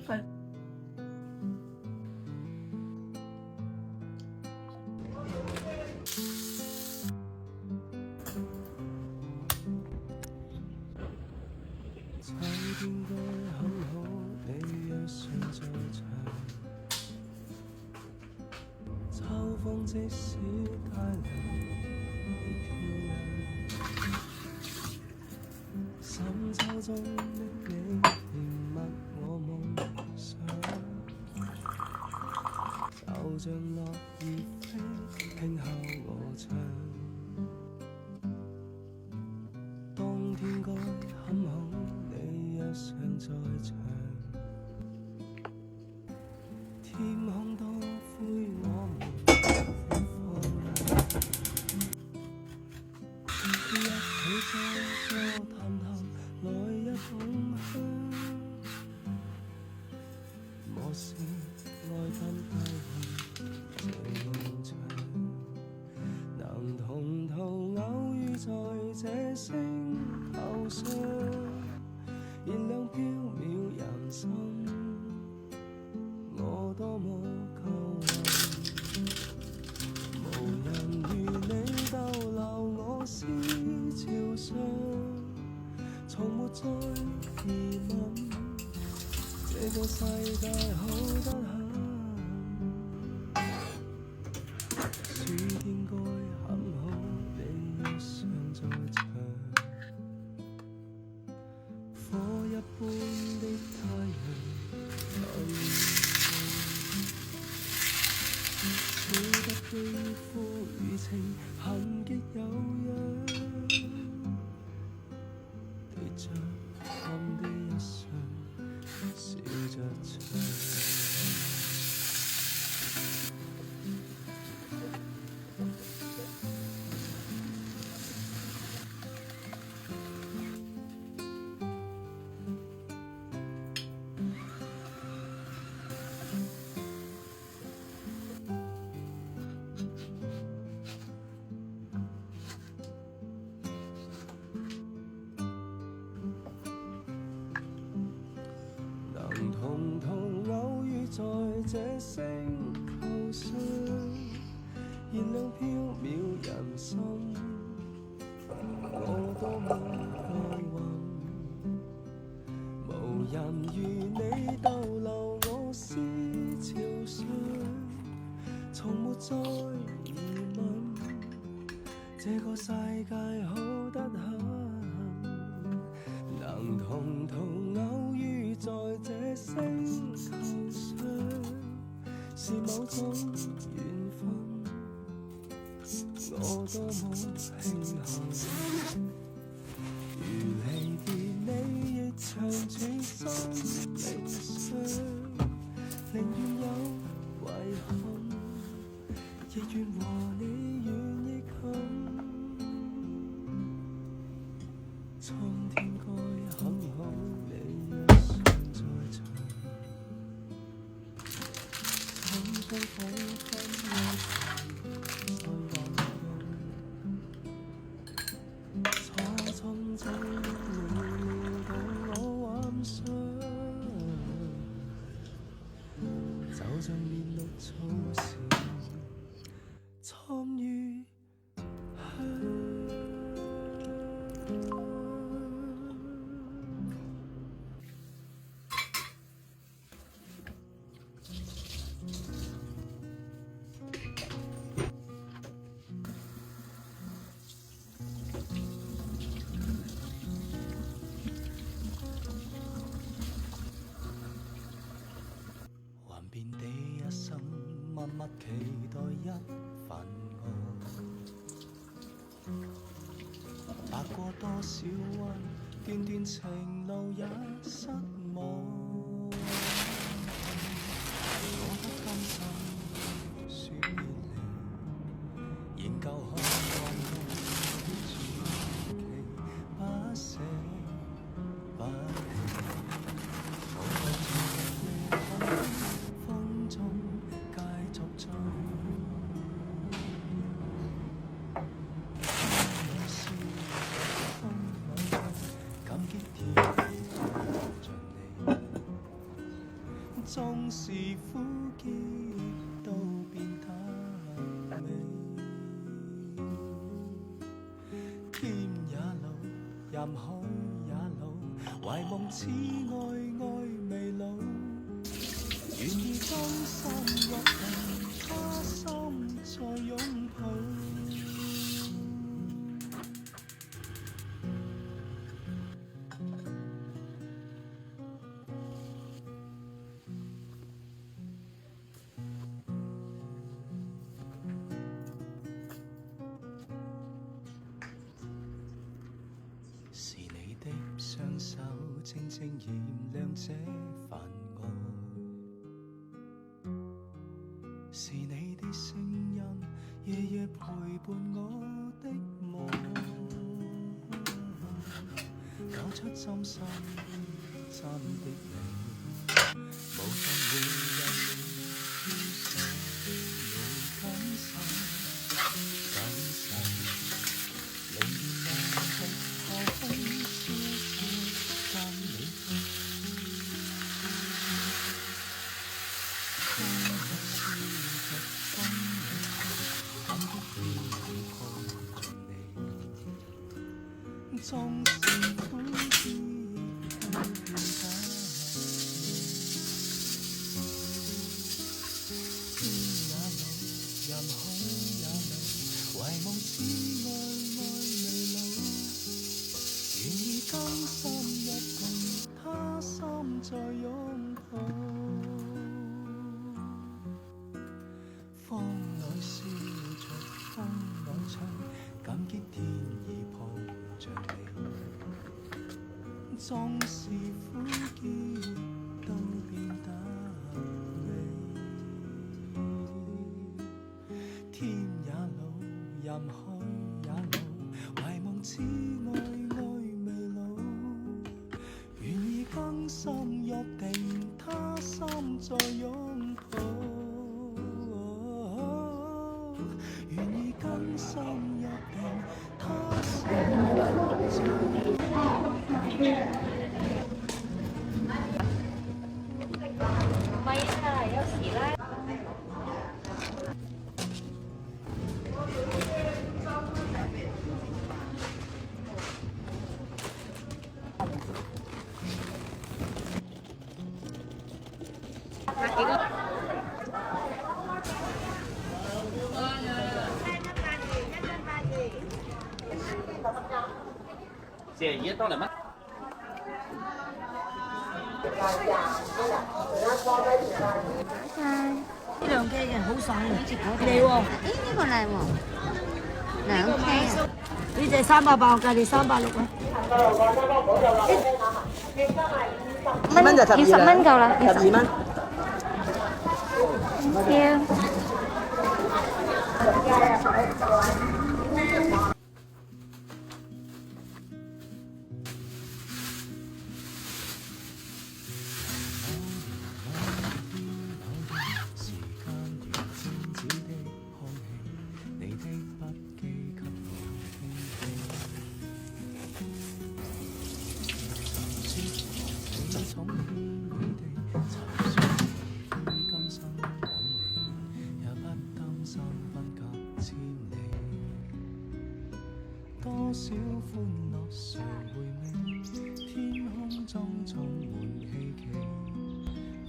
快。秋應該很好，你若尚在場，秋風即使帶涼，亦漂亮。深秋中的你，甜蜜我夢想，就像落葉飛，輕敲我窗。當天該很好，你若尚在場，天空多灰，我們放亮。一起坐坐談談，來一捧香。莫說愛跟太陽這夢長，能同途偶遇在這星球上，燃亮飄渺人生，我多麼夠運，無人如你逗留我思潮上，從沒再疑問，這個世界好得很。暑天該很好，你若尚在場，火一般的太陽在面前，少得肌膚與情痕極有樣，對着看的一雙笑着唱。能同途偶遇在這星球上，燃亮飄渺人生，我多麼幸運，無人如你逗留我思潮上，從沒再疑問，這個世界好得很。能同途偶遇在這星球上，是某種緣分，我多麼慶幸。如離別你，亦長存心靈上，寧願有遺憾，亦願和你遠亦近。蒼天該很好，你若尚在場，春風彷彿一時在橫動，初衷這撩動我幻想，就像面綠草時參與香。幻變的一生，默默期待一份愛，白過多少彎，段段情路也失望。我不甘心說別離，仍舊渴望的傳奇，不捨不棄。風中繼續追，你是風裏感激天意着你。縱是苦澀都變得美。天也老，任海也老，懷夢似愛愛未老，願意將心入定，他心再擁抱。是你的雙手靜靜燃亮這份愛，是你的聲音夜夜陪伴我的夢，搞出真心真的你，無盡會讓你於手裏感受感受，寧願讓的後風消失跟你走，當我笑着風裏頭，感激天已抱着你，縱是苦澀都變得美。天也老，任海也老，懷夢似愛愛未老，願意甘心一共，他心再擁抱。風裏笑着，風裏唱，感激天已抱着你，縱是苦澀都變得美。天也老，任海也老，懷夢似愛愛未老，願意更深約定，他心再擁抱，願意更深約定，他心再擁抱。唔係啊，有時咧。姐姨到了嗎？呢兩 K 嘅好爽嘅，嚟喎！呢個靚喎，兩 K 啊！呢隻380，隔離360啊！蚊就20蚊夠啦12蚊。Thank you。時間如靜止的空氣，你的筆記給我傾聽。你寵牽你地，沉睡今生等你，也不擔心分隔千里。多少歡樂誰回味？天空中充滿希冀。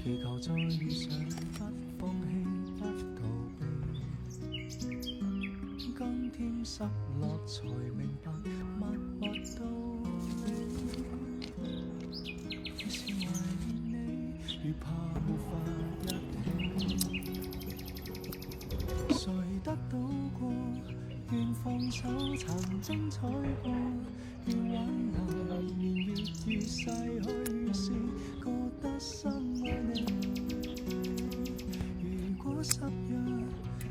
祈求再遇上，不放棄，不逃避。今天失落才明白，默默到底。只是懷念你，如怕沒法一起。誰得到過？願放手，曾精彩過。願挽留，年月如逝去時，覺得深愛你。如果失約，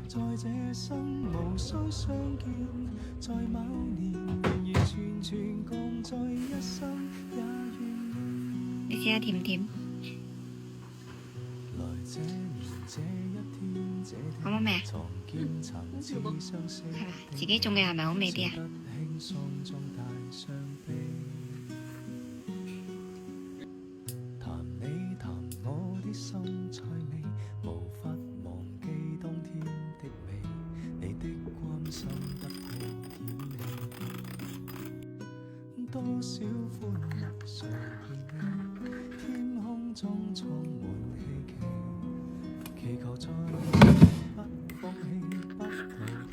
在這生無需相見，在某年完完全全共在一生，也願意。你試下甜唔甜？來這年這一天，這好冇味啊？床見曾似相識。係嘛？自己種嘅係咪好味啲啊？輕鬆中帶傷悲，談你談我的心。少歡樂常獻喜，天空中充滿希冀，祈求再不放棄不逃避。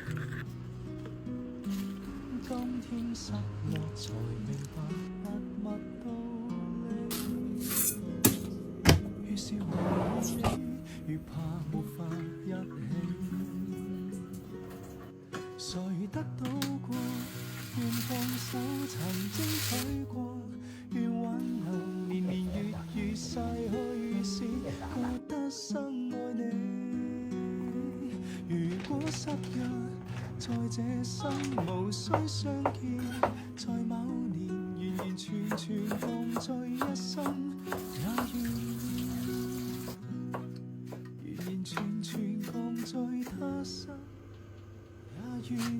今天失落才明白默默道理，越是懷念你，越怕沒法一起。誰得到過，願放手曾精彩過，願挽留年年月月逝去是覺得深愛你。如果失約，在這生無需相見，在某年完完全全共聚一生，也願完完全全共聚他生，也願意。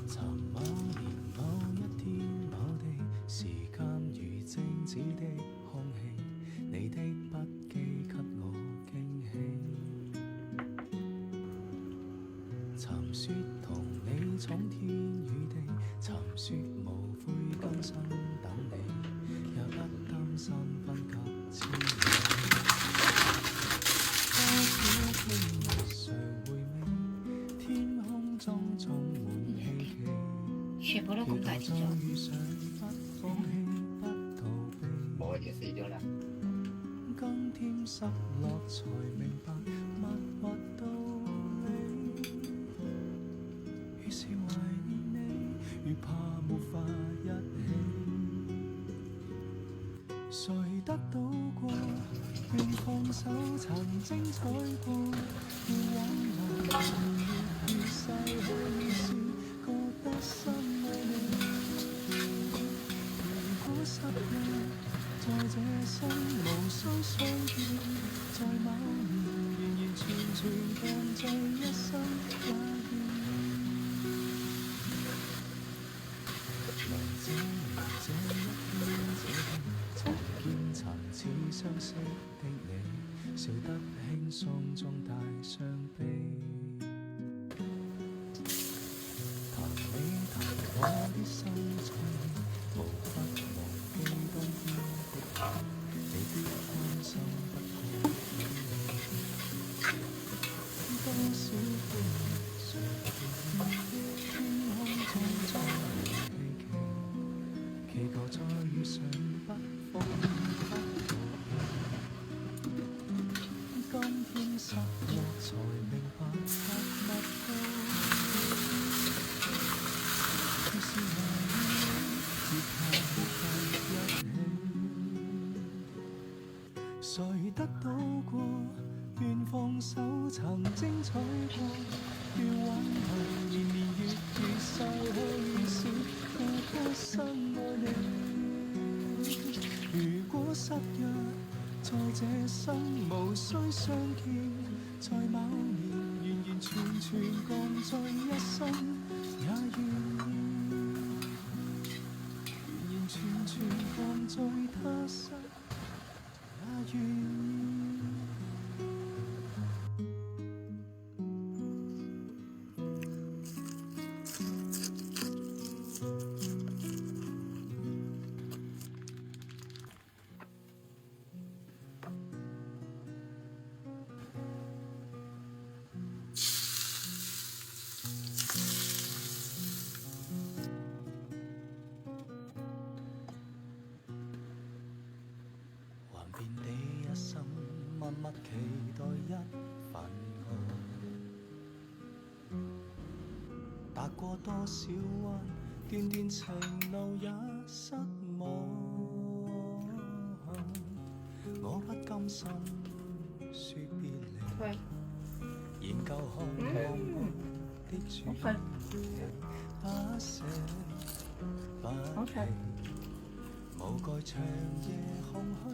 尋某年某一天某地，時間如靜止的空氣，你的筆記給我驚喜。尋說同你闖天與地，尋說無悔今生等你，也不擔心分隔千里。多少經歷常回味，天空中充滿希冀。全部都咁大隻咗。遇上不放棄不逃避，冇嘢死咗啦。今天失落才明白默默道理，越是懷念你，越怕沒法一起。誰得到過，願放手曾精彩過，願挽留年月越逝去是覺得深愛你。如果失約，在這生無需相見，在某年完完全全共聚一生，也願意。來這年這一天這地，重見曾似相識的你，笑得輕鬆中帶傷悲。談你談我的心在意，無法忘記當天的你，你的關心不過遠離。多少歡樂常見，天空中充滿希冀，祈求再遇上不放棄不逃避。今天失落才明白默默道理，越是懷念你，越怕沒法一起。誰得到過，願放手曾精彩過，願挽留年年月月逝去是覺得深愛你。如果失約，在這生無需相見，在某年完完全全共聚一生，也願意完完全全共聚他生，也願意。還遍你一生，默默期待一份愛。踏過多少彎，段段情路也失望。我不甘心說別離，研究渴望過的主題，不捨不棄，無懼長夜空虛。